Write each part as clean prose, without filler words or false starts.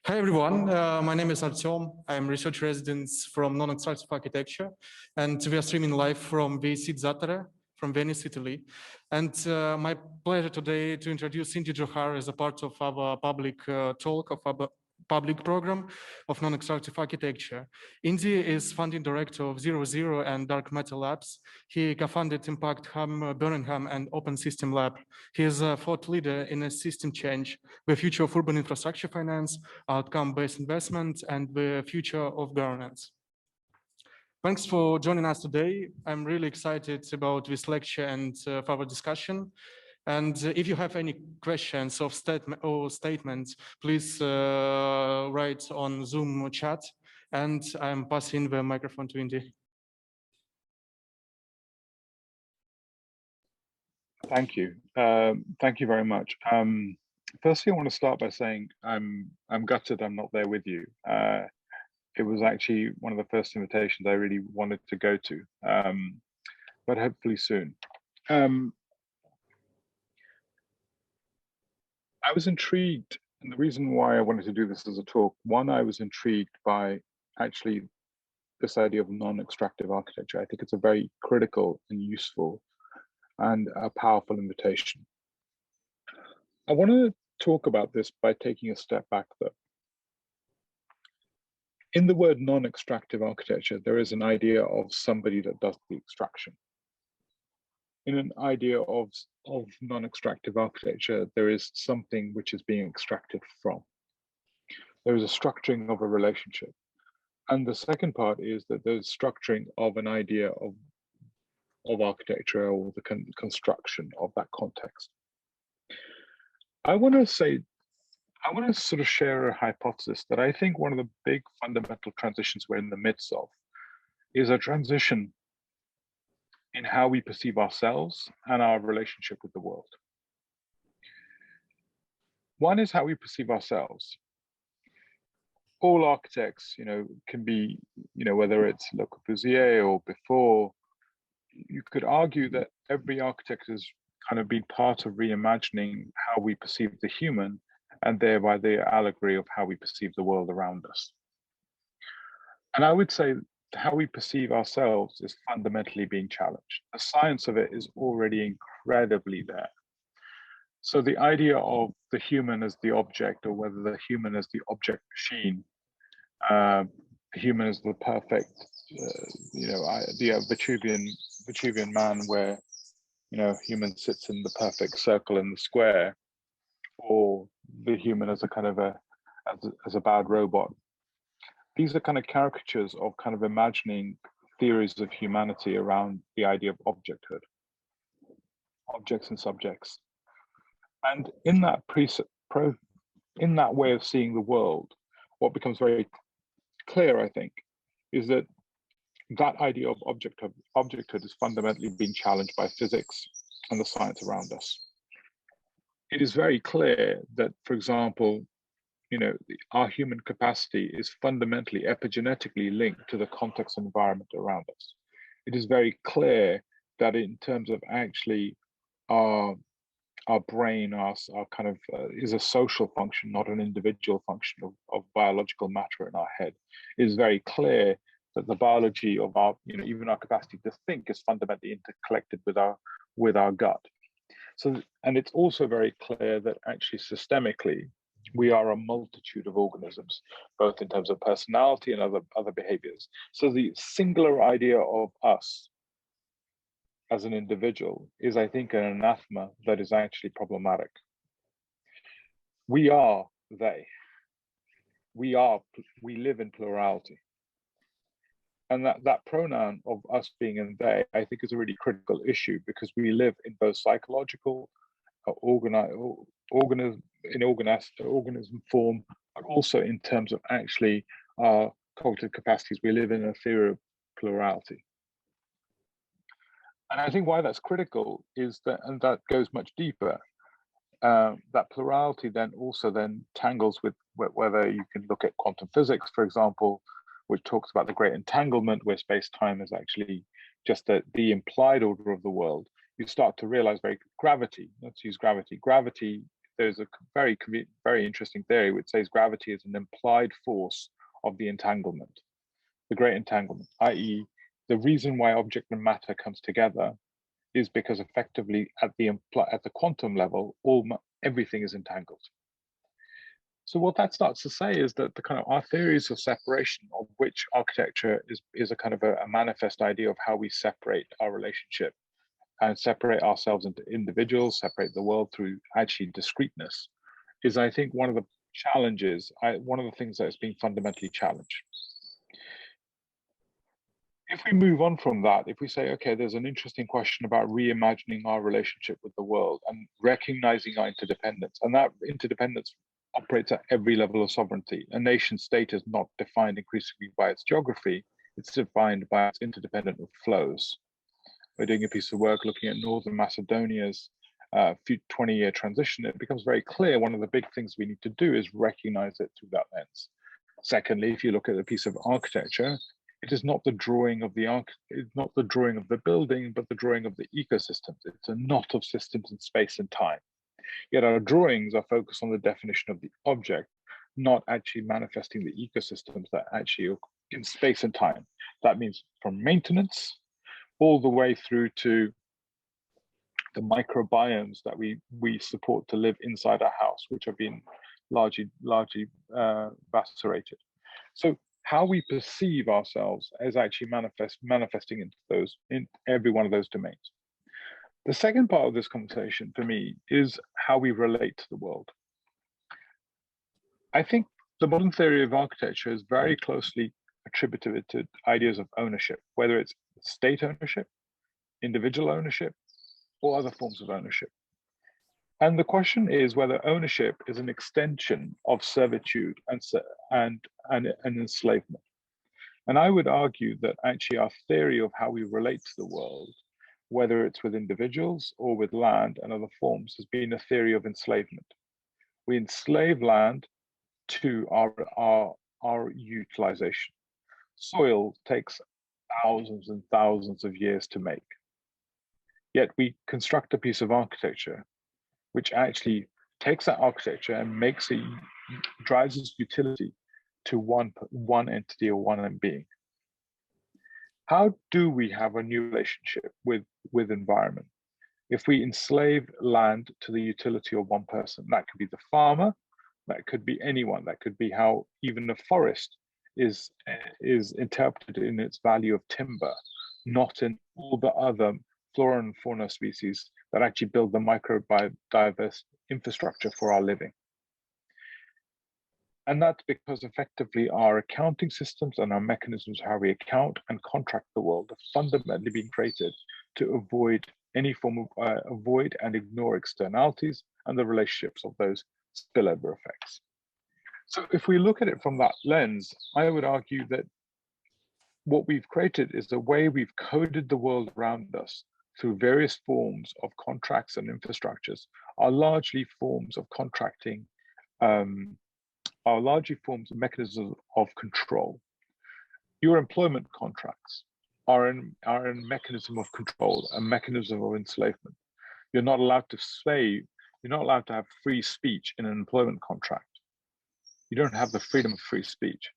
Hi everyone, my name is Artyom. I'm research resident from Non-Extractive Architecture, and we are streaming live from V-A-C Zattere from Venice, Italy. And my pleasure today to introduce Indy Johar as a part of our public talk of our public program of Non-Extractive Architecture. Indy is founding director of 00 and Dark Matter Labs. He co-founded Impact Hub Birmingham and Open System Lab. He is a thought leader in a system change, the future of urban infrastructure finance, outcome-based investment, and the future of governance. Thanks for joining us today. I'm really excited about this lecture and further discussion. And if you have any questions or statements, please write on Zoom chat. And I'm passing the microphone to Indy. Thank you. Thank you very much. Firstly, I want to start by saying I'm gutted I'm not there with you. It was actually one of the first invitations I really wanted to go to, but hopefully soon. I was intrigued, and the reason why I wanted to do this as a talk, one, I was intrigued by actually this idea of non-extractive architecture. I think it's a very critical and useful and a powerful invitation. I want to talk about this by taking a step back though. In the word non-extractive architecture, there is an idea of somebody that does the extraction. In an idea of non-extractive architecture, there is something which is being extracted from. There is a structuring of a relationship. And the second part is that there's structuring of an idea of architecture or the construction of that context. I want to sort of share a hypothesis that I think one of the big fundamental transitions we're in the midst of is a transition in how we perceive ourselves and our relationship with the world. One is how we perceive ourselves. All architects, can be, whether it's Le Corbusier or before, you could argue that every architect has kind of been part of reimagining how we perceive the human and thereby the allegory of how we perceive the world around us. And I would say how we perceive ourselves is fundamentally being challenged. The science of it is already incredibly there. So the idea of the human as the object, or whether the human as the object machine, the human as the perfect, the Vitruvian man, where human sits in the perfect circle in the square, or the human as a kind of as a bad robot. These are kind of caricatures of kind of imagining theories of humanity around the idea of objecthood, objects and subjects. And in that way of seeing the world, what becomes very clear, I think, is that that idea of objecthood is fundamentally being challenged by physics and the science around us. It is very clear that, for example, our human capacity is fundamentally epigenetically linked to the context and environment around us. It is very clear that in terms of actually our brain, our kind of is a social function, not an individual function of biological matter in our head. It is very clear that the biology of our, even our capacity to think is fundamentally interconnected with our gut. So, and it's also very clear that actually systemically, we are a multitude of organisms, both in terms of personality and other behaviors. So the singular idea of us as an individual is, I think, an anathema that is actually problematic. We are they. We live in plurality. And that pronoun of us being in they, I think, is a really critical issue, because we live in both psychological, organism form, but also in terms of actually our cognitive capacities. We live in a theory of plurality. And I think why that's critical is that, and that goes much deeper, that plurality then also tangles with whether you can look at quantum physics, for example, which talks about the great entanglement, where space-time is actually just the implied order of the world. You start to realize gravity, let's use gravity. Gravity there's a very interesting theory which says gravity is an implied force of the entanglement, the great entanglement, i.e., the reason why object and matter comes together is because effectively at the quantum level, everything is entangled. So what that starts to say is that the kind of our theories of separation, of which architecture is a kind of a manifest idea of how we separate our relationship and separate ourselves into individuals, separate the world through actually discreteness, is I think one of the challenges, one of the things that is being fundamentally challenged. If we move on from that, if we say, okay, there's an interesting question about reimagining our relationship with the world and recognizing our interdependence, and that interdependence operates at every level of sovereignty. A nation state is not defined increasingly by its geography, it's defined by its interdependent flows. We're doing a piece of work looking at Northern Macedonia's 20-year transition. It becomes very clear one of the big things we need to do is recognize it through that lens. Secondly, if you look at a piece of architecture, it is not the drawing of the building, but the drawing of the ecosystems. It's a knot of systems in space and time. Yet our drawings are focused on the definition of the object, not actually manifesting the ecosystems that actually are in space and time. That means from maintenance all the way through to the microbiomes that we support to live inside our house, which have been largely lacerated. So how we perceive ourselves is actually manifesting in every one of those domains. The second part of this conversation for me is how we relate to the world. I think the modern theory of architecture is very closely attributed to ideas of ownership, whether it's state ownership, individual ownership, or other forms of ownership. And the question is whether ownership is an extension of servitude and enslavement. And I would argue that actually our theory of how we relate to the world, whether it's with individuals or with land and other forms, has been a theory of enslavement. We enslave land to our utilization. Soil takes thousands and thousands of years to make. Yet we construct a piece of architecture which actually takes that architecture and drives its utility to one entity or one being. How do we have a new relationship with environment? If we enslave land to the utility of one person, that could be the farmer, that could be anyone, that could be how even a forest is interpreted in its value of timber, not in all the other flora and fauna species that actually build the micro-diverse infrastructure for our living. And that's because effectively our accounting systems and our mechanisms, how we account and contract the world, have fundamentally been created to avoid any form of avoid and ignore externalities and the relationships of those spillover effects. So if we look at it from that lens, I would argue that what we've created is the way we've coded the world around us through various forms of contracts and infrastructures are largely forms of contracting, are largely forms of mechanisms of control. Your employment contracts are a mechanism of control, a mechanism of enslavement. You're not allowed to slave, you're not allowed to have free speech in an employment contract. You don't have the freedom of free speech.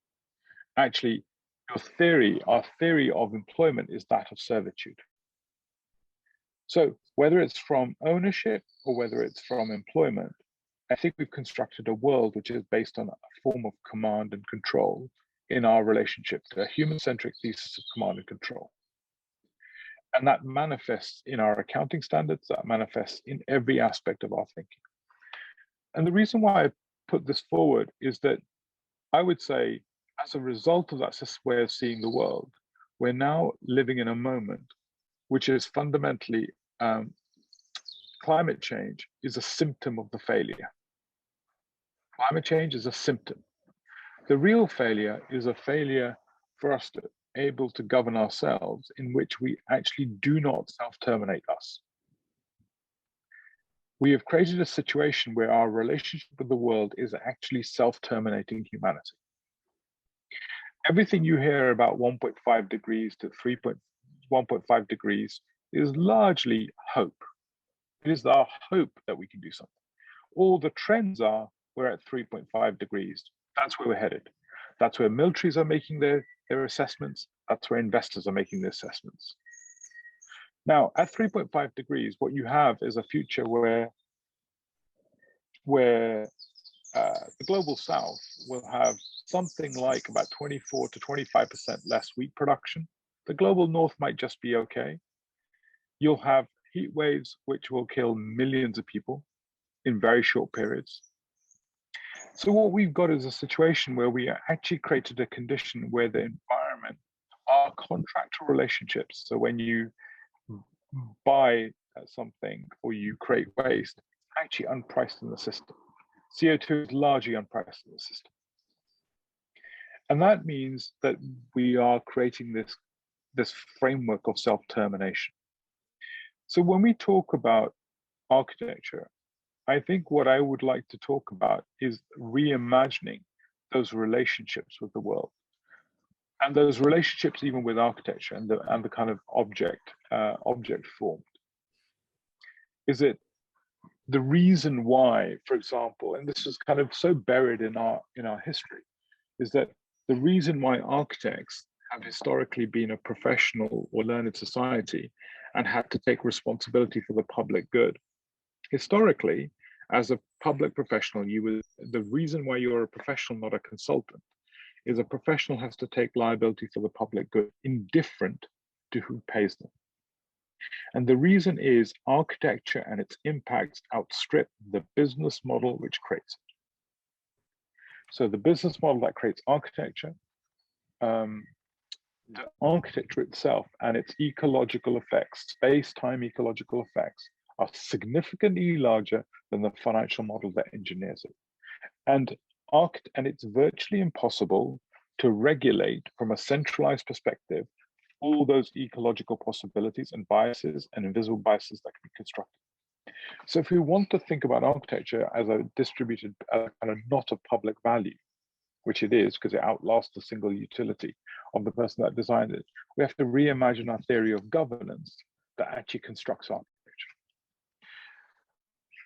Actually, our theory of employment is that of servitude. So whether it's from ownership or whether it's from employment, I think we've constructed a world which is based on a form of command and control in our relationship to a human-centric thesis of command and control. And that manifests in our accounting standards, that manifests in every aspect of our thinking. And the reason why I put this forward is that I would say, as a result of that way of seeing the world, we're now living in a moment which is fundamentally climate change is a symptom of the failure. Climate change is a symptom. The real failure is a failure for us to be able to govern ourselves in which we actually do not self-terminate us. We have created a situation where our relationship with the world is actually self-terminating humanity. Everything you hear about 1.5 degrees to 1.5 degrees is largely hope. It is our hope that we can do something. all the trends are, we're at 3.5 degrees. That's where we're headed. That's where militaries are making their assessments. That's where investors are making their assessments. Now, at 3.5 degrees, what you have is a future where the global south will have something like about 24 to 25% less wheat production. The global north might just be okay. You'll have heat waves which will kill millions of people in very short periods. So what we've got is a situation where we actually created a condition where the environment, our contractual relationships, so when you buy something or you create waste, actually unpriced in the system. CO2 is largely unpriced in the system. And that means that we are creating this framework of self-termination. So when we talk about architecture, I think what I would like to talk about is reimagining those relationships with the world. And those relationships even with architecture and the kind of object formed. Is it the reason why, for example, and this is kind of so buried in our history, is that the reason why architects have historically been a professional or learned society and had to take responsibility for the public good. Historically, as a public professional, the reason why you're a professional, not a consultant, is a professional has to take liability for the public good, indifferent to who pays them. And the reason is architecture and its impacts outstrip the business model which creates it. So the business model that creates architecture, the architecture itself and its ecological effects, space-time ecological effects, are significantly larger than the financial model that engineers it. And it's virtually impossible to regulate from a centralized perspective all those ecological possibilities and biases and invisible biases that can be constructed. So if we want to think about architecture as a distributed kind of not of public value, which it is because it outlasts the single utility of the person that designed it, we have to reimagine our theory of governance that actually constructs architecture.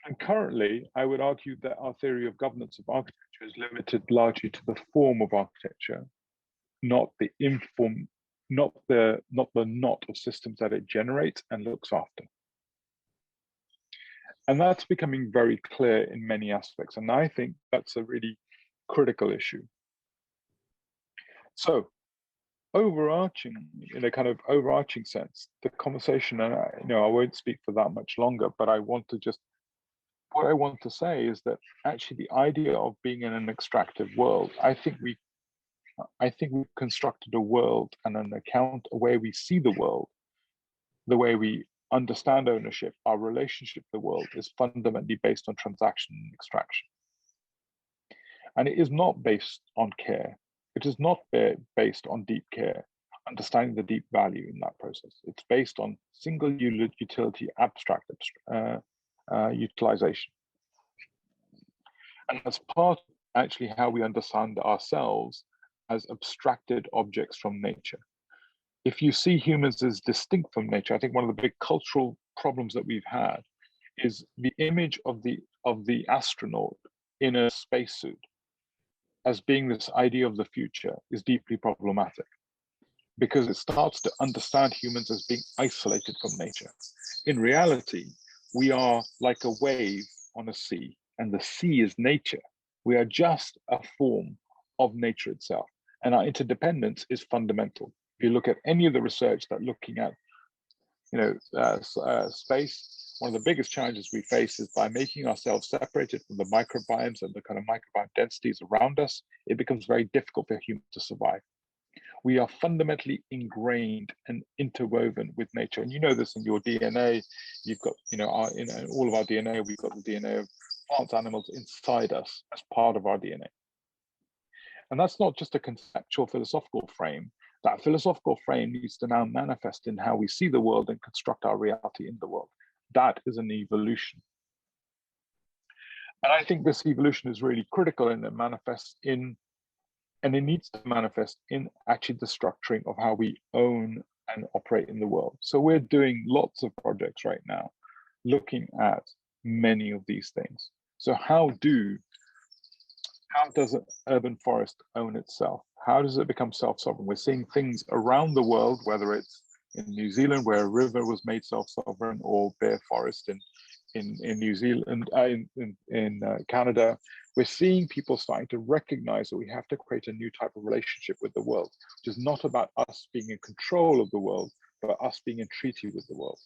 And currently, I would argue that our theory of governance of architecture is limited largely to the form of architecture, not the not the knot of systems that it generates and looks after. And that's becoming very clear in many aspects. And I think that's a really critical issue. So overarching, in a kind of overarching sense, the conversation, and I won't speak for that much longer, but what I want to say is that actually the idea of being in an extractive world, I think we've constructed a world and an account, a way we see the world, the way we understand ownership, our relationship to the world is fundamentally based on transaction and extraction. And it is not based on care. It is not based on deep care, understanding the deep value in that process. It's based on single utility abstract utilization. And that's part of actually how we understand ourselves as abstracted objects from nature. If you see humans as distinct from nature, I think one of the big cultural problems that we've had is the image of the astronaut in a spacesuit as being this idea of the future is deeply problematic, because it starts to understand humans as being isolated from nature. In reality, we are like a wave on a sea, and the sea is nature. We are just a form of nature itself, and our interdependence is fundamental. If you look at any of the research that looking at space, one of the biggest challenges we face is by making ourselves separated from the microbiomes and the kind of microbiome densities around us, it becomes very difficult for humans to survive. We are fundamentally ingrained and interwoven with nature. And you know this in your DNA. You've got, in all of our DNA, we've got the DNA of plants, animals inside us as part of our DNA. And that's not just a conceptual philosophical frame. That philosophical frame needs to now manifest in how we see the world and construct our reality in the world. That is an evolution. And I think this evolution is really critical, and it manifests in, and it needs to manifest in actually the structuring of how we own and operate in the world. So we're doing lots of projects right now, looking at many of these things. So how does an urban forest own itself? How does it become self-sovereign? We're seeing things around the world, whether it's in New Zealand, where a river was made self-sovereign, or bare forest in New Zealand, in Canada. We're seeing people starting to recognize that we have to create a new type of relationship with the world, which is not about us being in control of the world, but us being in treaty with the world.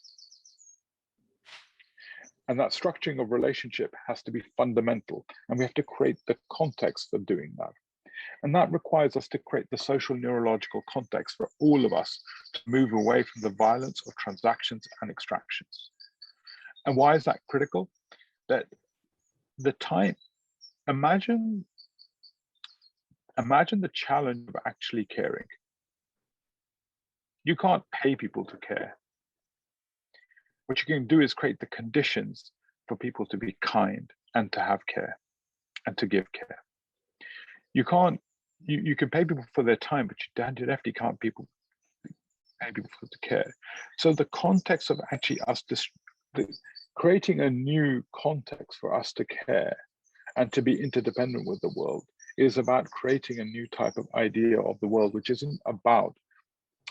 And that structuring of relationship has to be fundamental, and we have to create the context for doing that. And that requires us to create the social neurological context for all of us to move away from the violence of transactions and extractions. And why is that critical? That the time, imagine the challenge of actually caring. You can't pay people to care. What you can do is create the conditions for people to be kind and to have care and to give care. You can't, you can pay people for their time, but you definitely can't pay people to care. So the context of actually us creating a new context for us to care and to be interdependent with the world is about creating a new type of idea of the world, which isn't about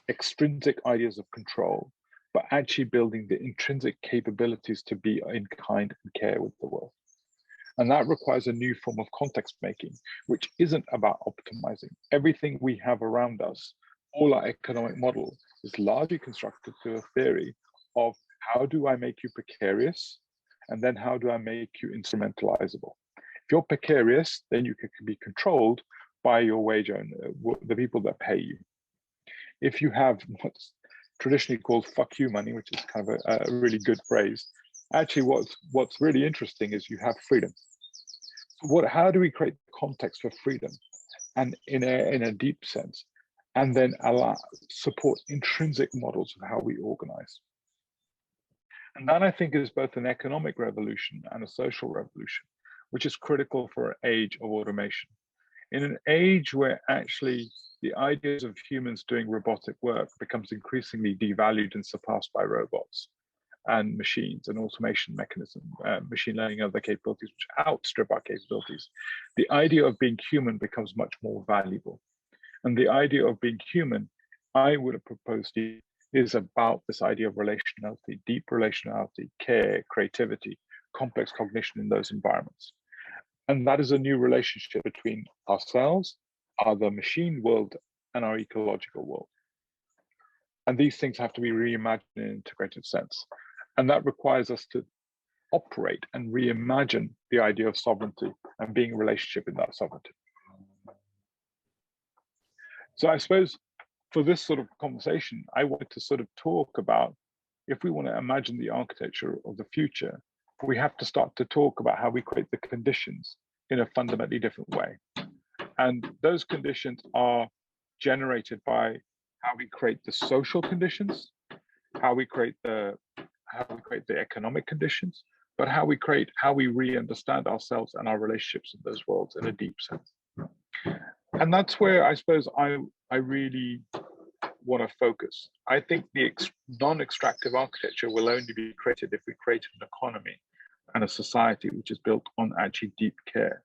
extrinsic ideas of control, but actually building the intrinsic capabilities to be in kind and care with the world. And that requires a new form of context making, which isn't about optimizing. Everything we have around us, all our economic model, is largely constructed through a theory of how do I make you precarious? And then how do I make you instrumentalizable? If you're precarious, then you can be controlled by your wage owner, the people that pay you. If you have what's traditionally called fuck you money, which is kind of a really good phrase, actually what's really interesting is you have freedom. How do we create context for freedom, and in a deep sense, and then support intrinsic models of how we organize? And that, I think, is both an economic revolution and a social revolution, which is critical for an age of automation. In an age where actually the ideas of humans doing robotic work becomes increasingly devalued and surpassed by robots and machines and automation mechanism, machine learning and other capabilities which outstrip our capabilities, the idea of being human becomes much more valuable. And the idea of being human, I would have proposed, is about this idea of relationality, deep relationality, care, creativity, complex cognition in those environments. And that is a new relationship between ourselves, the machine world, and our ecological world. And these things have to be reimagined in an integrated sense. And that requires us to operate and reimagine the idea of sovereignty and being in a relationship in that sovereignty. So I suppose for this sort of conversation, I wanted to sort of talk about, if we want to imagine the architecture of the future, we have to start to talk about how we create the conditions in a fundamentally different way. And those conditions are generated by how we create the social conditions, how we create the economic conditions, but how we re-understand ourselves and our relationships in those worlds in a deep sense. And that's where I suppose I really want to focus. I think the non-extractive architecture will only be created if we create an economy and a society which is built on actually deep care.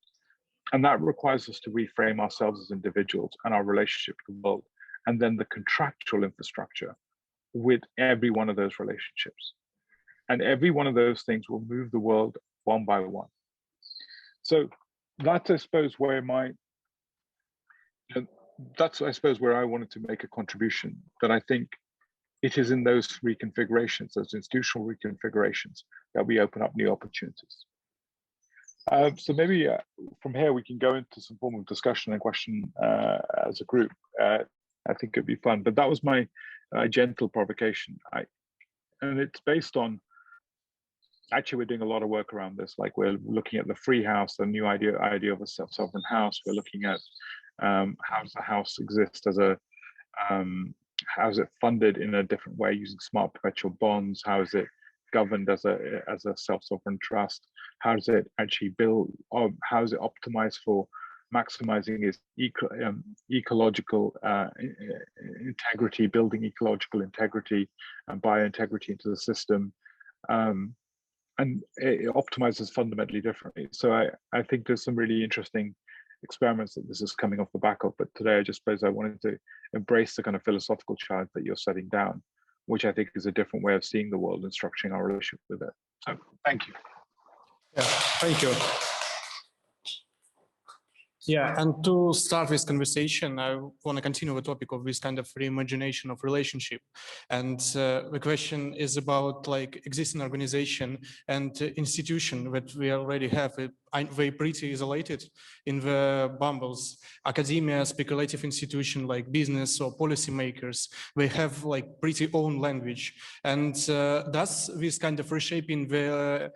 And that requires us to reframe ourselves as individuals and our relationship to the world, and then the contractual infrastructure with every one of those relationships. And every one of those things will move the world one by one. So that's, I suppose, where I wanted to make a contribution, that I think it is in those reconfigurations, those institutional reconfigurations, that we open up new opportunities. So maybe from here we can go into some form of discussion and question as a group. I think it'd be fun, but that was my gentle provocation. And it's based on, actually we're doing a lot of work around this. Like we're looking at the free house, the new idea of a self-sovereign house. We're looking at how does the house exist as a, how is it funded in a different way using smart perpetual bonds? How is it governed as a self-sovereign trust? How does it actually build, or how is it optimized for maximizing its ecological integrity, building ecological integrity and biointegrity into the system? and it optimizes fundamentally differently. So I think there's some really interesting experiments that this is coming off the back of. But today, I just suppose I wanted to embrace the kind of philosophical challenge that you're setting down, which I think is a different way of seeing the world and structuring our relationship with it. So thank you. Yeah, thank you. Yeah, and to start this conversation, I want to continue the topic of this kind of reimagination of relationship. And the question is about like existing organization and institution that we already have. Very pretty isolated in the bubbles. Academia, speculative institution like business or policymakers, they have like pretty own language. And thus this kind of reshaping the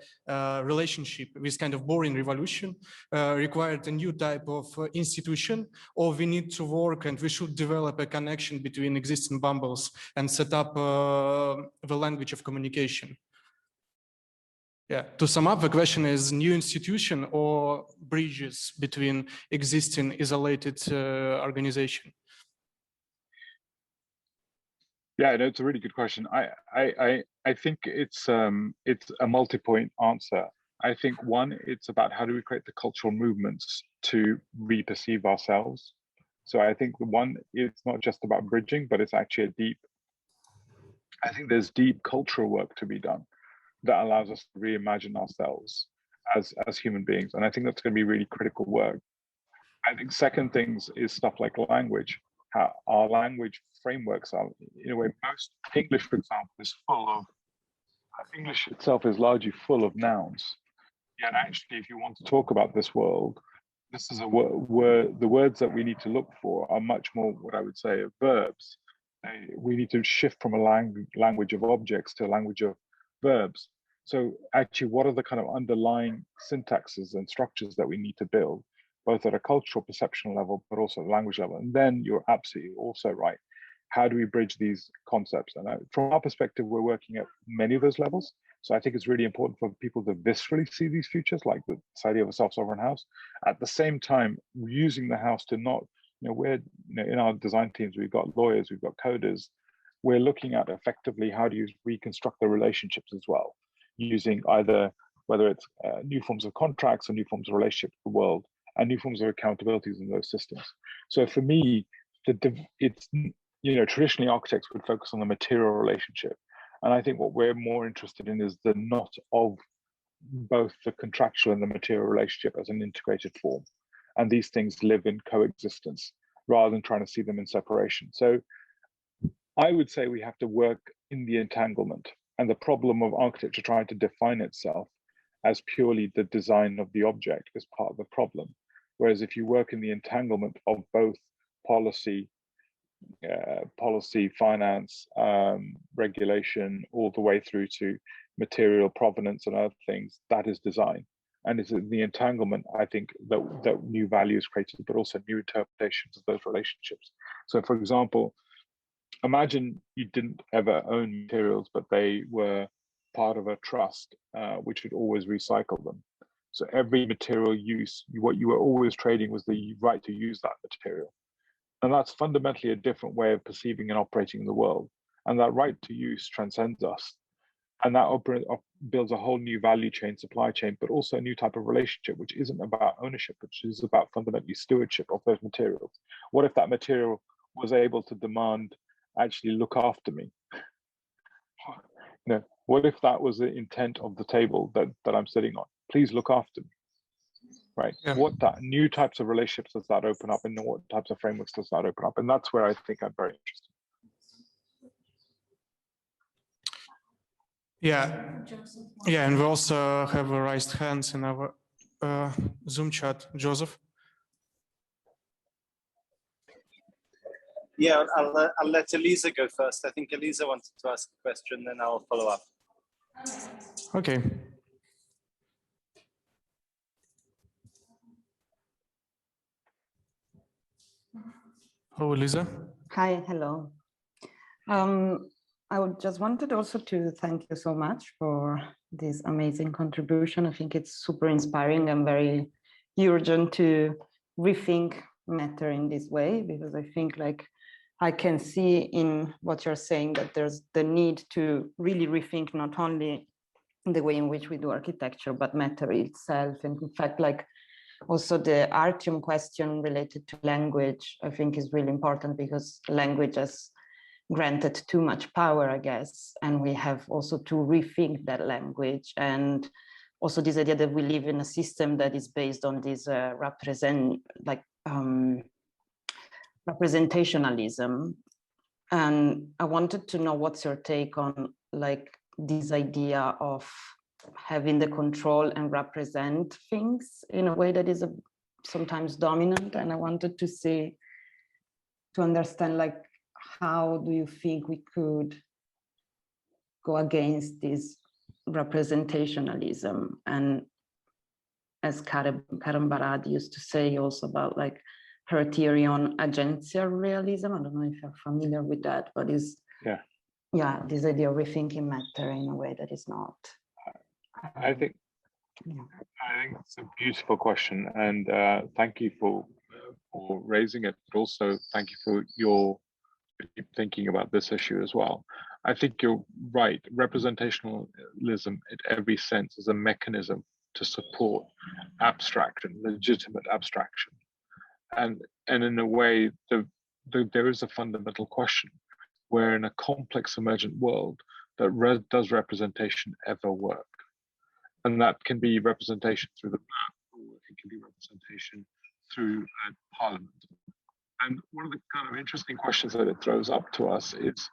relationship, this kind of boring revolution required a new type of institution, or we need to work and we should develop a connection between existing bubbles and set up the language of communication. Yeah, to sum up, the question is new institution or bridges between existing isolated organization? Yeah, no, it's a really good question. I think it's a multi-point answer. I think one, it's about how do we create the cultural movements to re-perceive ourselves. So I think the one, it's not just about bridging, but it's actually I think there's deep cultural work to be done that allows us to reimagine ourselves as human beings. And I think that's going to be really critical work. I think second things is stuff like language, how our language frameworks are, in a way, most English, for example, is full of, English itself is largely full of nouns. Yet actually, if you want to talk about this world, this is a word, the words that we need to look for are much more what I would say verbs. We need to shift from a language of objects to a language of verbs. So actually, what are the kind of underlying syntaxes and structures that we need to build, both at a cultural perception level, but also at a language level? And then you're absolutely also right. How do we bridge these concepts? And from our perspective, we're working at many of those levels. So I think it's really important for people to viscerally see these futures, like this idea of a self-sovereign house. At the same time, using the house to not, we're, in our design teams, we've got lawyers, we've got coders. We're looking at effectively how do you reconstruct the relationships as well, using either, whether it's new forms of contracts or new forms of relationships with the world, and new forms of accountabilities in those systems. So for me, it's, traditionally architects would focus on the material relationship. And I think what we're more interested in is the knot of both the contractual and the material relationship as an integrated form. And these things live in coexistence rather than trying to see them in separation. So I would say we have to work in the entanglement, and the problem of architecture trying to define itself as purely the design of the object is part of the problem. Whereas if you work in the entanglement of both policy, finance, regulation, all the way through to material provenance and other things, that is design. And it's in the entanglement, I think, that new value is created, but also new interpretations of those relationships. So for example, imagine you didn't ever own materials, but they were part of a trust, which would always recycle them. So every material use, what you were always trading was the right to use that material. And that's fundamentally a different way of perceiving and operating in the world. And that right to use transcends us. And that builds a whole new value chain, supply chain, but also a new type of relationship, which isn't about ownership, which is about fundamentally stewardship of those materials. What if that material was able to demand, actually look after me? What if that was the intent of the table that I'm sitting on? Please look after me. Right. Yeah. What new types of relationships does that open up, and what types of frameworks does that open up? And that's where I think I'm very interested. Yeah, and we also have raised hands in our Zoom chat. Joseph. Yeah, I'll let Elisa go first. I think Elisa wanted to ask a question, then I'll follow up. Okay. Hello, Elisa. Hi, hello. I just wanted also to thank you so much for this amazing contribution. I think it's super inspiring and very urgent to rethink matter in this way, because I think I can see in what you're saying that there's the need to really rethink not only the way in which we do architecture, but matter itself. And in fact, like also the Artyom question related to language, I think is really important, because language has granted too much power, I guess, and we have also to rethink that language. And also this idea that we live in a system that is based on this representationalism. And I wanted to know what's your take on like this idea of having the control and represent things in a way that is sometimes dominant. And I wanted to understand, like, how do you think we could go against this representationalism? And as Karen Barad used to say also about like her theory on agentia realism. I don't know if you're familiar with that, but this idea of rethinking matter in a way that is not. I think it's a beautiful question, and thank you for raising it, but also thank you for your thinking about this issue as well. I think you're right. Representationalism in every sense is a mechanism to support abstraction, legitimate abstraction. And in a way, there is a fundamental question where in a complex emergent world, does representation ever work? And that can be representation through the map, or it can be representation through parliament. And one of the kind of interesting questions that it throws up to us is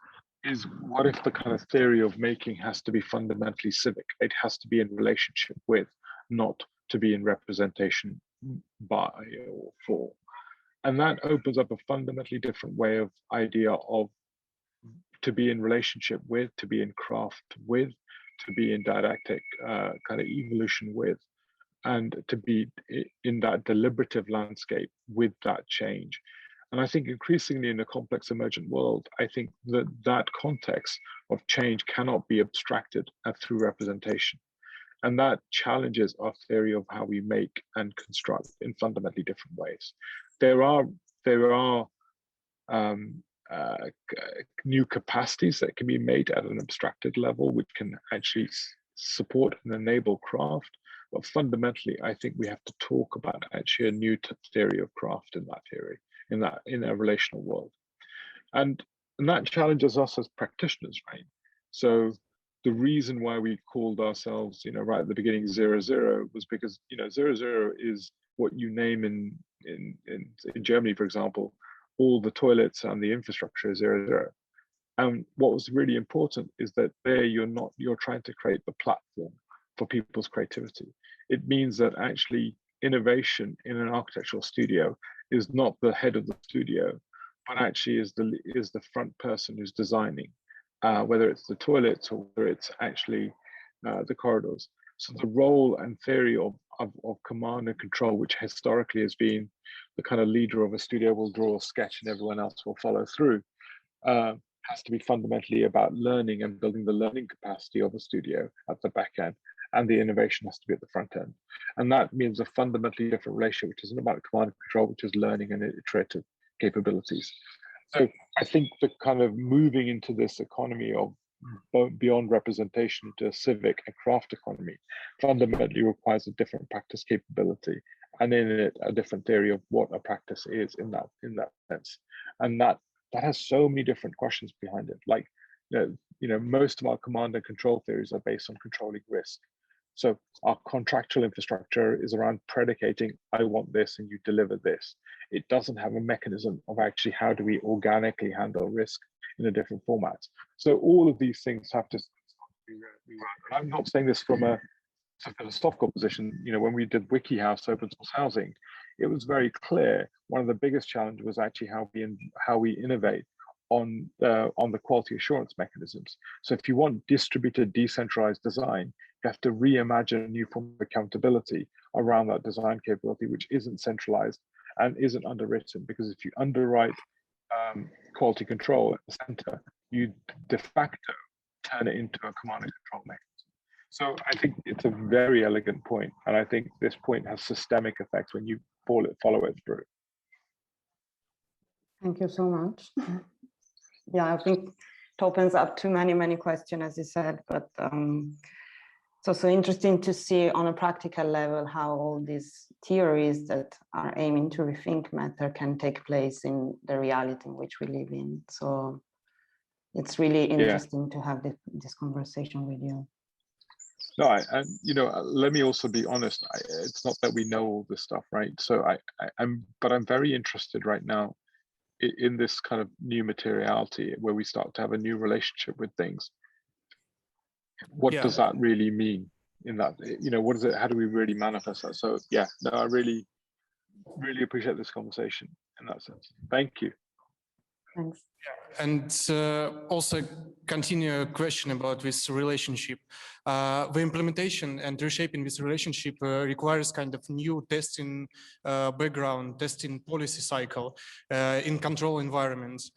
what if the kind of theory of making has to be fundamentally civic? It has to be in relationship with, not to be in representation by or for. And that opens up a fundamentally different way of idea of to be in relationship with, to be in craft with, to be in didactic kind of evolution with, and to be in that deliberative landscape with that change. And I think increasingly in a complex emergent world, I think that context of change cannot be abstracted through representation. And that challenges our theory of how we make and construct in fundamentally different ways. There are new capacities that can be made at an abstracted level, which can actually support and enable craft. But fundamentally, I think we have to talk about actually a new theory of craft in that theory, in a relational world. And that challenges us as practitioners, right? So the reason why we called ourselves, right at the beginning, 00 was because, 00 is what you name in Germany, for example, all the toilets and the infrastructure is 00. And what was really important is that there you're trying to create the platform for people's creativity. It means that actually innovation in an architectural studio is not the head of the studio, but actually is the front person who's designing, whether it's the toilets or whether it's actually the corridors. So the role and theory of command and control, which historically has been the kind of leader of a studio will draw a sketch and everyone else will follow through, has to be fundamentally about learning and building the learning capacity of a studio at the back end, and the innovation has to be at the front end. And that means a fundamentally different relationship, which isn't about command and control, which is learning and iterative capabilities. So I think the kind of moving into this economy of beyond representation to a civic and craft economy fundamentally requires a different practice capability, and in it a different theory of what a practice is in that sense. And that has so many different questions behind it. Like, most of our command and control theories are based on controlling risk. So our contractual infrastructure is around predicating, I want this and you deliver this. It doesn't have a mechanism of actually how do we organically handle risk in a different format. So all of these things have to be run. And I'm not saying this from a philosophical position. When we did WikiHouse open source housing, it was very clear one of the biggest challenges was actually how we innovate on the quality assurance mechanisms. So if you want distributed, decentralized design, you have to reimagine a new form of accountability around that design capability, which isn't centralized and isn't underwritten. Because if you underwrite quality control at the center, you de facto turn it into a command and control mechanism. So I think it's a very elegant point, and I think this point has systemic effects when you follow it through. Thank you so much. Yeah, I think it opens up to many questions, as you said, but So interesting to see on a practical level how all these theories that are aiming to rethink matter can take place in the reality in which we live in. So it's really interesting to have this conversation with you. No, you know, let me also be honest. It's not that we know all this stuff, right? So I'm very interested right now in this kind of new materiality where we start to have a new relationship with things. What does that really mean in that, you know, what is it, how do we really manifest that? So yeah, no, I really appreciate this conversation in that sense. Thank you. Thanks. And also continue a question about this relationship. The implementation and reshaping this relationship requires kind of new testing background, testing policy cycle in control environments.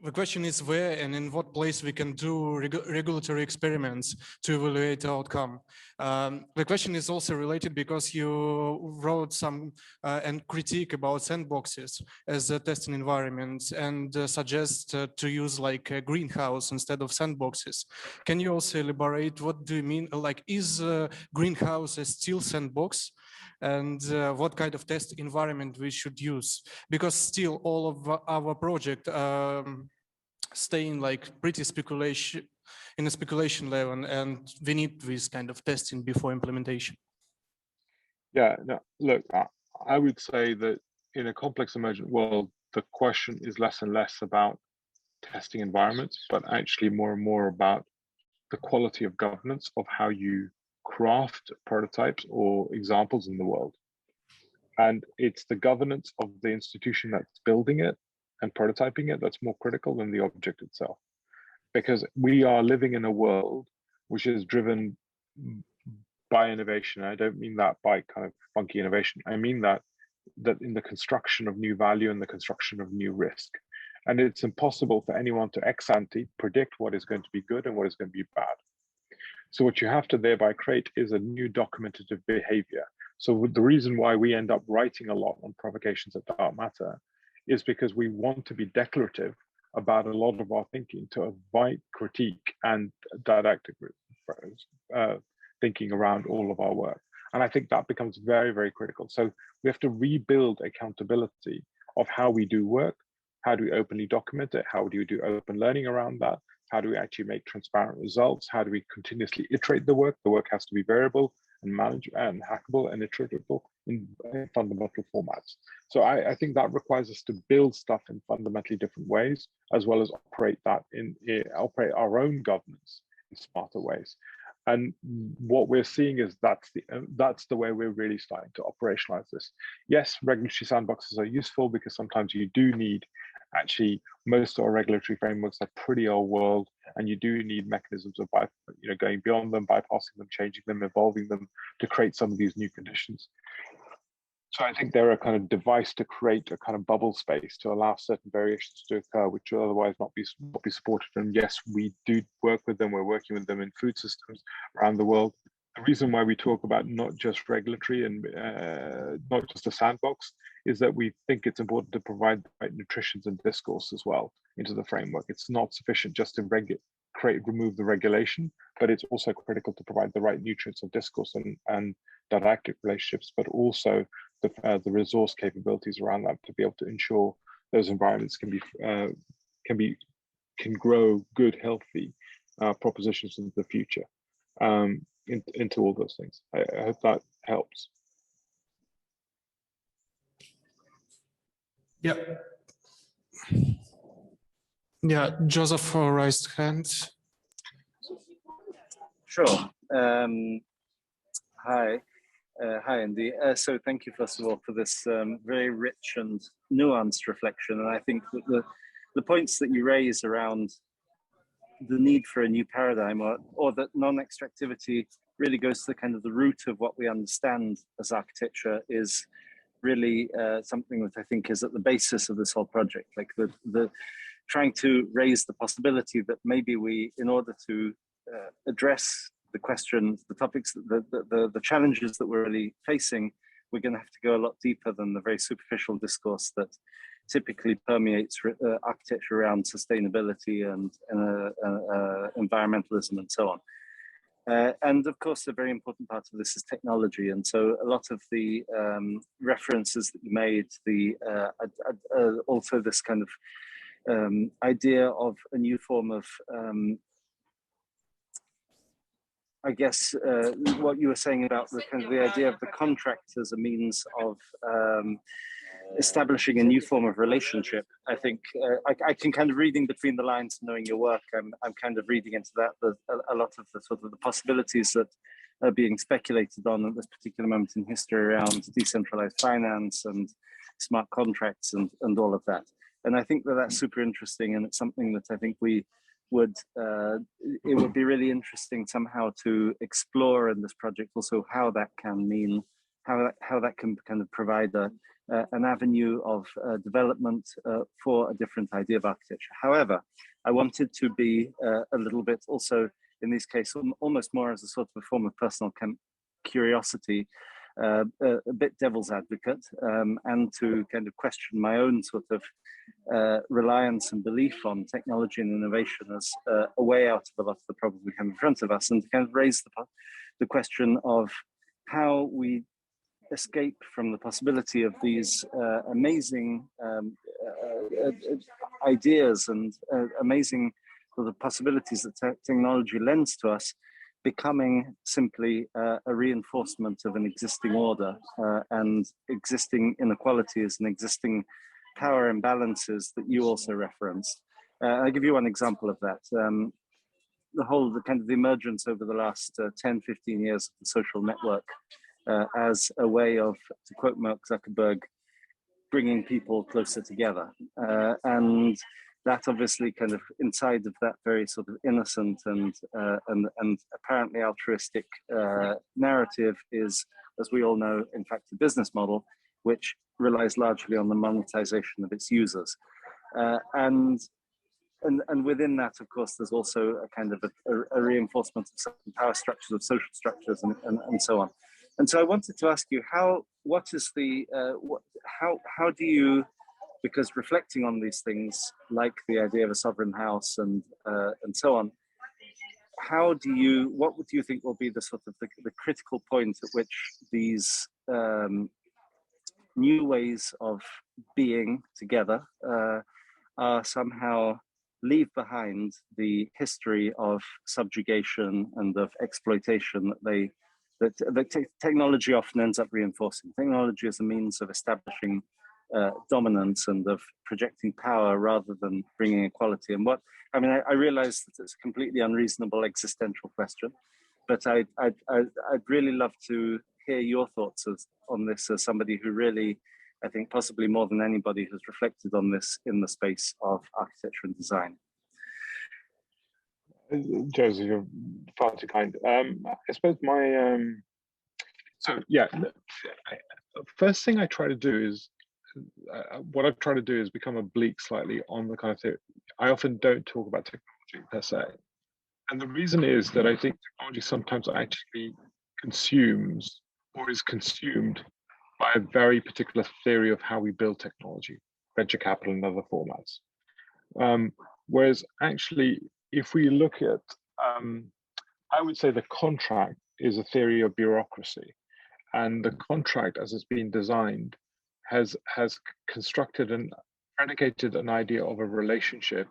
The question is where and in what place we can do regulatory experiments to evaluate the outcome. The question is also related because you wrote some and critique about sandboxes as a testing environment and suggest to use like a greenhouse instead of sandboxes. Can you also elaborate what do you mean? Like, is greenhouse a still sandbox? And what kind of test environment we should use? Because still all of our project staying like pretty speculation in a speculation level, and we need this kind of testing before implementation. Yeah, no, look, I would say that in a complex emergent world, the question is less and less about testing environments, but actually more and more about the quality of governance of how you craft prototypes or examples in the world. And it's the governance of the institution that's building it and prototyping it that's more critical than the object itself. Because we are living in a world which is driven by innovation. I don't mean that by kind of funky innovation. I mean that in the construction of new value and the construction of new risk. And it's impossible for anyone to ex ante predict what is going to be good and what is going to be bad. So what you have to thereby create is a new documentative behavior. So the reason why we end up writing a lot on provocations at dark matter is because we want to be declarative about a lot of our thinking to invite critique and didactic thinking around all of our work. And I think that becomes very, very critical. So we have to rebuild accountability of how we do work. How do we openly document it? How do we do open learning around that? How do we actually make transparent results? How do we continuously iterate the work? The work has to be variable and manageable and hackable and iteratable in fundamental formats. So I think that requires us to build stuff in fundamentally different ways, as well as operate our own governance in smarter ways. And what we're seeing is that's the way we're really starting to operationalize this. Yes, regulatory sandboxes are useful because sometimes you do need, actually, most of our regulatory frameworks are pretty old world, and you do need mechanisms of going beyond them, bypassing them, changing them, evolving them to create some of these new conditions. So I think they're a kind of device to create a kind of bubble space to allow certain variations to occur, which will otherwise not be supported. And yes, we do work with them. We're working with them in food systems around the world. The reason why we talk about not just regulatory and not just a sandbox is that we think it's important to provide the right nutritions and discourse as well into the framework. It's not sufficient just to remove the regulation, but it's also critical to provide the right nutrients of discourse and didactic relationships, but also the resource capabilities around that to be able to ensure those environments can grow good, healthy propositions into the future, into all those things. I hope that helps. Yeah. Yeah, Joseph raised hand. Sure. Hi. Hi, Indy. So thank you, first of all, for this very rich and nuanced reflection. And I think that the points that you raise around the need for a new paradigm, or that non-extractivity really goes to the kind of the root of what we understand as architecture, is really something that I think is at the basis of this whole project. Like the trying to raise the possibility that maybe we, in order to address the questions, the topics, the challenges that we're really facing, we're going to have to go a lot deeper than the very superficial discourse that typically permeates architecture around sustainability and environmentalism and so on. And of course, a very important part of this is technology. And so a lot of the references that you made, also this kind of idea of a new form of, I guess, what you were saying about the kind of the idea of the contract as a means of establishing a new form of relationship. I think I can kind of reading between the lines, knowing your work, I'm kind of reading into that a lot of the sort of the possibilities that are being speculated on at this particular moment in history around decentralized finance and smart contracts and all of that. And I think that that's super interesting, and it's something that I think we would it would be really interesting somehow to explore in this project also how that can mean, how that can kind of provide an avenue of development for a different idea of architecture. However, I wanted to be a little bit also in this case almost more as a sort of a form of personal curiosity, a bit devil's advocate, and to kind of question my own sort of reliance and belief on technology and innovation as a way out of a lot of the problems we have in front of us, and to kind of raise the question of how we escape from the possibility of these amazing ideas and amazing sort of possibilities that technology lends to us, becoming simply a reinforcement of an existing order and existing inequalities and existing power imbalances that you also referenced. I'll give you one example of that. The kind of the emergence over the last 10, 15 years of the social network as a way of, to quote Mark Zuckerberg, bringing people closer together. And that obviously kind of inside of that very sort of innocent and apparently altruistic narrative is, as we all know, in fact, a business model which relies largely on the monetization of its users. And within that, of course, there's also a kind of a reinforcement of certain power structures, of social structures, and so on. And so I wanted to ask you, how do you, because reflecting on these things, like the idea of a sovereign house and so on, what do you think will be the sort of the critical point at which these new ways of being together are somehow leave behind the history of subjugation and of exploitation that technology often ends up reinforcing? Technology is a means of establishing dominance and of projecting power rather than bringing equality. And I realize that it's a completely unreasonable existential question, but I'd really love to hear your thoughts on this as somebody who really, I think possibly more than anybody, has reflected on this in the space of architecture and design. Joseph, you're far too kind. I suppose my first thing I try to do is what I've tried to do is become oblique slightly on the kind of theory. I often don't talk about technology per se, and the reason is that I think technology sometimes actually consumes or is consumed by a very particular theory of how we build technology, venture capital and other formats. Whereas actually, if we look at, I would say the contract is a theory of bureaucracy, and the contract as it's been designed has constructed and predicated an idea of a relationship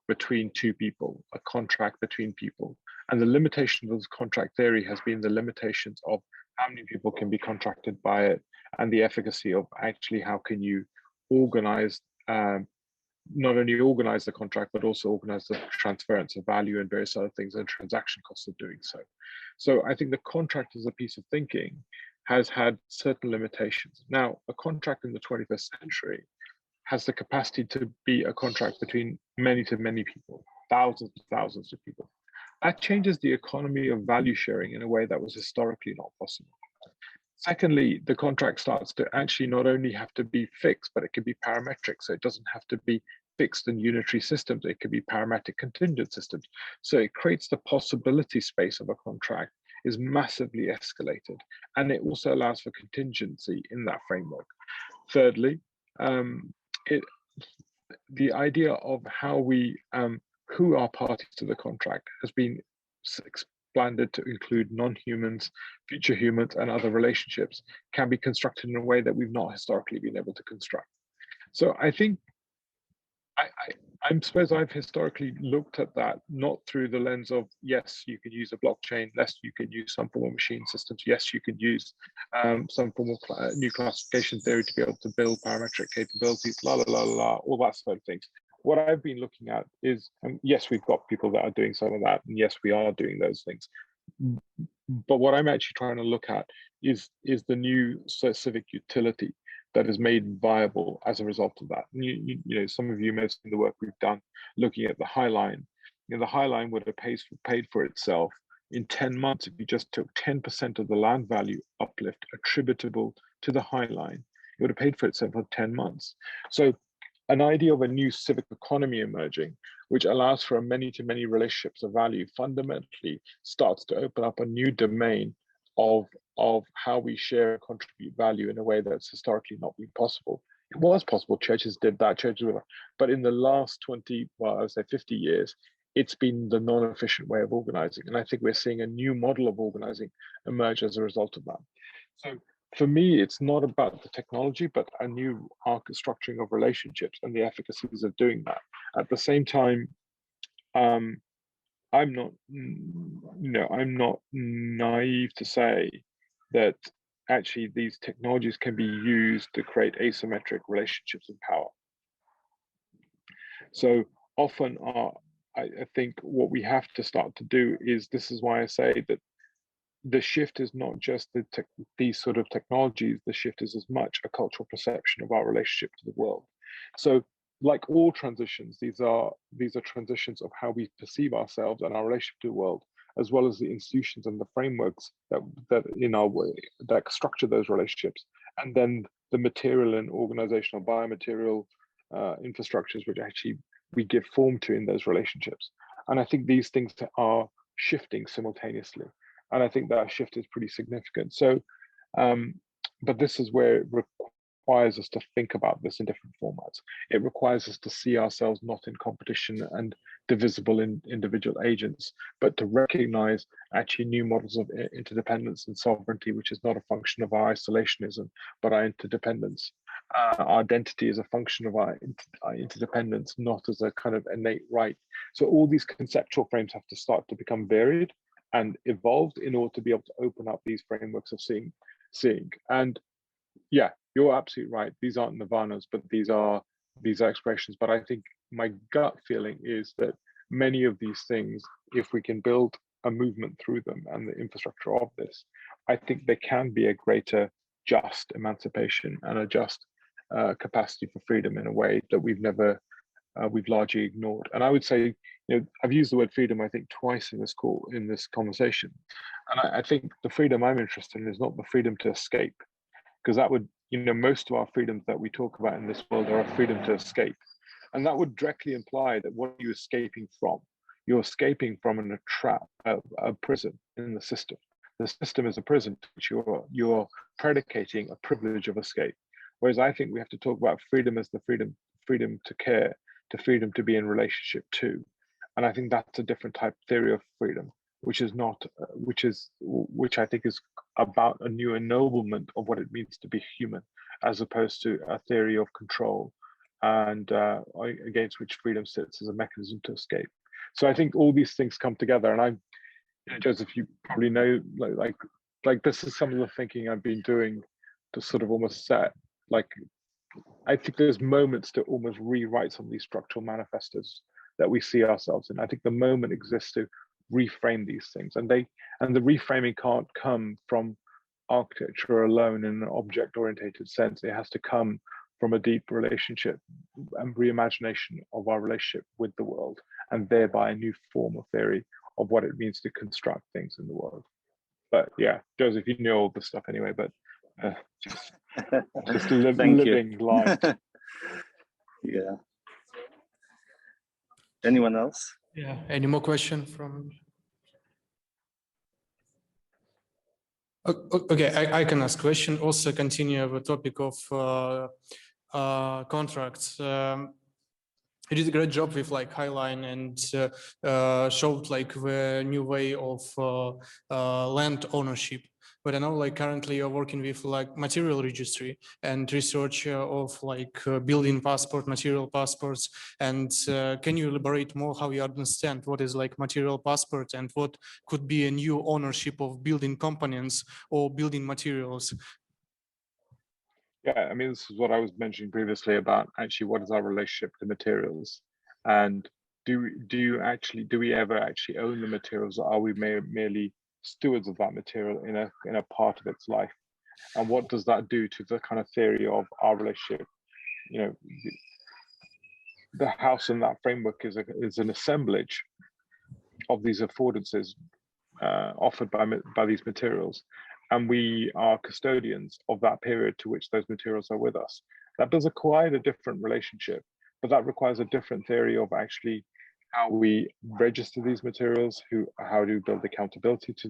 between two people, a contract between people. And the limitation of the contract theory has been the limitations of how many people can be contracted by it, and the efficacy of actually how can you organize, not only organize the contract, but also organize the transference of value and various other things and transaction costs of doing so. So I think the contract as a piece of thinking has had certain limitations. Now, a contract in the 21st century has the capacity to be a contract between many to many people, thousands of people. That changes the economy of value sharing in a way that was historically not possible. Secondly, the contract starts to actually not only have to be fixed, but it can be parametric. So it doesn't have to be fixed and unitary systems. It could be parametric contingent systems. So it creates the possibility space of a contract is massively escalated. And it also allows for contingency in that framework. Thirdly, the idea of how we, who are parties to the contract has been expanded to include non-humans, future humans, and other relationships can be constructed in a way that we've not historically been able to construct. So I think I suppose I've historically looked at that not through the lens of, yes, you can use a blockchain, yes, you can use some form of machine systems, yes, you can use some form of new classification theory to be able to build parametric capabilities, all that sort of things. What I've been looking at is, yes, we've got people that are doing some of that, and yes, we are doing those things. But what I'm actually trying to look at is the new civic utility that is made viable as a result of that. You know, some of you may have seen the work we've done looking at the High Line. You know, the High Line would have paid for itself in 10 months if you just took 10% of the land value uplift attributable to the High Line. It would have paid for itself for 10 months. So an idea of a new civic economy emerging, which allows for a many-to-many relationships of value, fundamentally starts to open up a new domain of how we share and contribute value in a way that's historically not been possible. It was possible, churches did that, but in the last 20, well, I would say 50 years, it's been the non-efficient way of organizing. And I think we're seeing a new model of organizing emerge as a result of that. So for me, it's not about the technology, but a new structuring of relationships and the efficacies of doing that. At the same time, I'm not naive to say that actually these technologies can be used to create asymmetric relationships of power. So often, I think what we have to start to do is, this is why I say that the shift is not just these sort of technologies, the shift is as much a cultural perception of our relationship to the world. So like all transitions, these are transitions of how we perceive ourselves and our relationship to the world, as well as the institutions and the frameworks that in our way that structure those relationships, and then the material and organizational biomaterial infrastructures which actually we give form to in those relationships. And I think these things are shifting simultaneously, and I think that shift is pretty significant. So, but this is where it requires us to think about this in different formats. It requires us to see ourselves not in competition and divisible in individual agents, but to recognize actually new models of interdependence and sovereignty, which is not a function of our isolationism, but our interdependence. Our identity is a function of our interdependence, not as a kind of innate right. So all these conceptual frames have to start to become varied and evolved in order to be able to open up these frameworks of seeing. And yeah, you're absolutely right. These aren't nirvanas, but these are expressions. But I think my gut feeling is that many of these things, if we can build a movement through them and the infrastructure of this, I think there can be a greater just emancipation and a just capacity for freedom in a way that we've largely ignored. And I would say, you know, I've used the word freedom, I think, twice in this conversation. And I think the freedom I'm interested in is not the freedom to escape, because that would, you know, most of our freedoms that we talk about in this world are a freedom to escape. And that would directly imply that what are you escaping from? You're escaping from a trap, a prison in the system. The system is a prison to which you're predicating a privilege of escape. Whereas I think we have to talk about freedom as the freedom to care, to freedom to be in relationship to. And I think that's a different type of theory of freedom, which I think is about a new ennoblement of what it means to be human, as opposed to a theory of control and against which freedom sits as a mechanism to escape. So I think all these things come together, and Joseph, you probably know, like this is some of the thinking I've been doing to sort of almost set, like, I think there's moments to almost rewrite some of these structural manifestos that we see ourselves in. I think the moment exists to reframe these things, and the reframing can't come from architecture alone in an object-oriented sense. It has to come from a deep relationship and reimagination of our relationship with the world, and thereby a new form of theory of what it means to construct things in the world. But yeah, Joseph, you know all this stuff anyway, but just living life. Yeah. Anyone else? Yeah, any more questions from? Okay, I can ask question. Also continue the topic of contracts. he did a great job with like Highline and showed like the new way of land ownership. But I know like currently you're working with like material registry and research of like building passport, material passports. And can you elaborate more how you understand what is like material passport and what could be a new ownership of building components or building materials? Yeah, I mean, this is what I was mentioning previously about actually what is our relationship to materials, and do we ever actually own the materials, or are we merely stewards of that material in a part of its life? And what does that do to the kind of theory of our relationship? You know, the house in that framework is an assemblage of these affordances offered by these materials, and we are custodians of that period to which those materials are with us. That does quite a different relationship, but that requires a different theory of actually how we register these materials, how do we build accountability to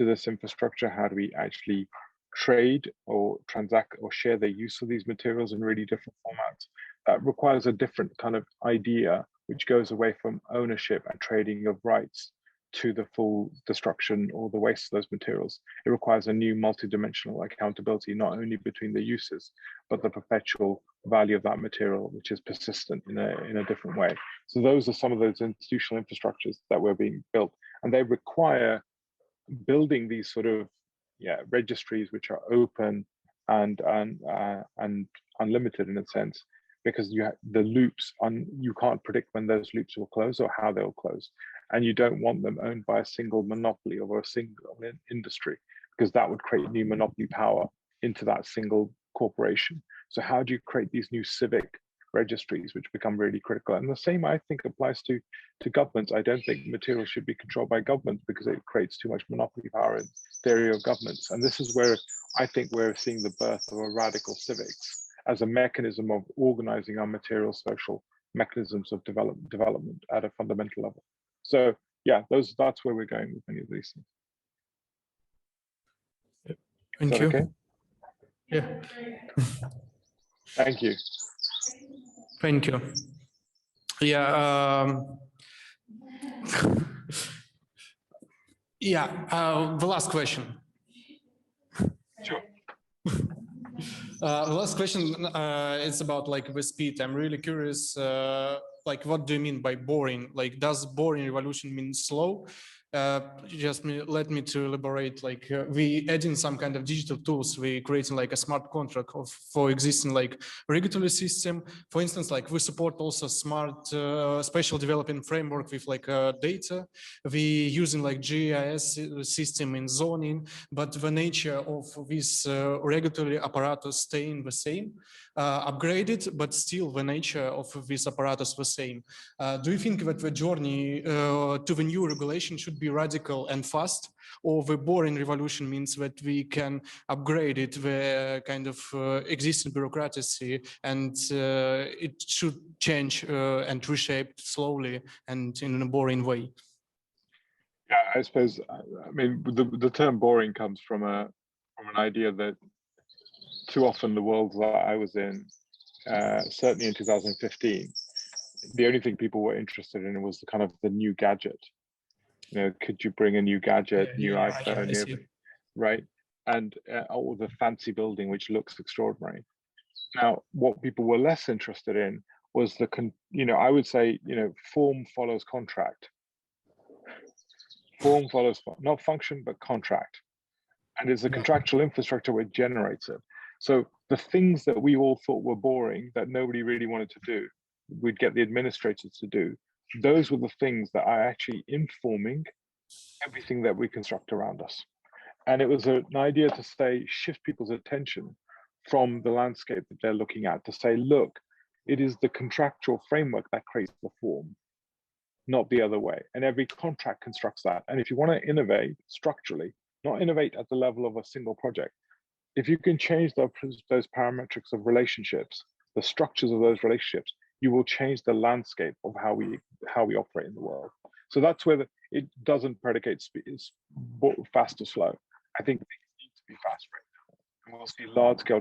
this infrastructure, how do we actually trade or transact or share the use of these materials in really different formats. That requires a different kind of idea, which goes away from ownership and trading of rights to the full destruction or the waste of those materials. It requires a new multidimensional accountability, not only between the uses, but the perpetual value of that material, which is persistent in a different way. So those are some of those institutional infrastructures that were being built, and they require building these sort of registries which are open and unlimited in a sense, because the loops you can't predict when those loops will close or how they'll close, and you don't want them owned by a single monopoly or a single industry, because that would create new monopoly power into that single corporation. So how do you create these new civic registries, which become really critical? And the same, I think, applies to governments. I don't think materials should be controlled by governments, because it creates too much monopoly power in theory of governments. And this is where I think we're seeing the birth of a radical civics as a mechanism of organizing our material social mechanisms of development at a fundamental level. So yeah, that's where we're going with many of these things. Thank you. Okay? Yeah. Thank you. Thank you. Yeah. The last question. Sure. The last question is about like the speed. I'm really curious, like what do you mean by boring? Like, does boring revolution mean slow? Let me to elaborate. Like we adding some kind of digital tools. We creating like a smart contract for existing like regulatory system. For instance, like we support also smart spatial development framework with like data. We using like GIS system in zoning, but the nature of this regulatory apparatus staying the same. Upgraded, but still the nature of this apparatus the same. Do you think that the journey to the new regulation should be radical and fast, or the boring revolution means that we can upgrade it, the kind of existing bureaucracy, and it should change and reshape slowly and in a boring way? Yeah, I suppose, I mean, the term boring comes from an idea that too often the world that I was in, certainly in 2015, the only thing people were interested in was the new gadget. You know, could you bring a new gadget, new iPhone, right? And or the fancy building which looks extraordinary. Now, what people were less interested in was I would say, form follows contract. Form follows not function, but contract. And it's a contractual infrastructure which generates it. So the things that we all thought were boring, that nobody really wanted to do, we'd get the administrators to do. Those were the things that are actually informing everything that we construct around us. And it was an idea to shift people's attention from the landscape that they're looking at, to say, look, it is the contractual framework that creates the form, not the other way. And every contract constructs that. And if you want to innovate structurally, not innovate at the level of a single project, if you can change those parametrics of relationships, the structures of those relationships, you will change the landscape of how we operate in the world. So that's where it doesn't predicate speed, fast or slow. I think things need to be fast right now. we'll see large-scale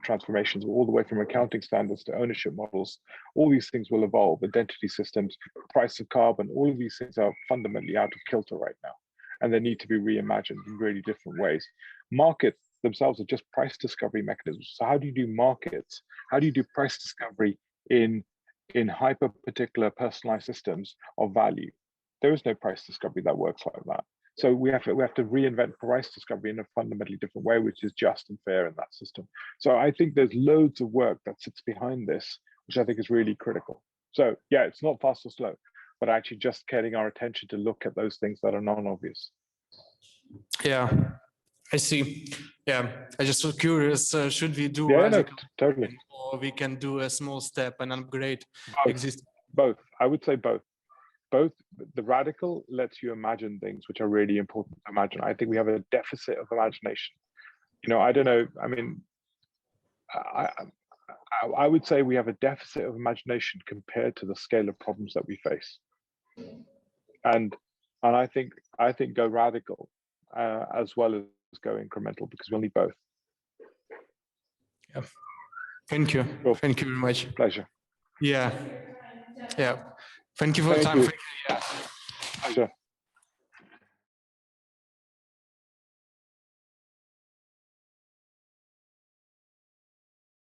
transformations all the way from accounting standards to ownership models. All these things will evolve. Identity systems, price of carbon, all of these things are fundamentally out of kilter right now, and they need to be reimagined in really different ways. Markets themselves are just price discovery mechanisms. So how do you do markets? How do you do price discovery in hyper-particular personalized systems of value? There is no price discovery that works like that. So we have to reinvent price discovery in a fundamentally different way, which is just and fair in that system. So I think there's loads of work that sits behind this, which I think is really critical. So yeah, it's not fast or slow, but actually just getting our attention to look at those things that are non-obvious. Yeah, I see. Yeah, I just was curious, should we do radical totally, or we can do a small step and upgrade existing? Both. I would say both. Both. The radical lets you imagine things which are really important to imagine. I think we have a deficit of imagination. You know, I don't know. I mean, I would say we have a deficit of imagination compared to the scale of problems that we face. And I think go radical as well as go incremental, because we'll need both. Yeah. Thank you. Cool. Thank you very much. Pleasure. Yeah. Yeah. Thank you for the time. Pleasure.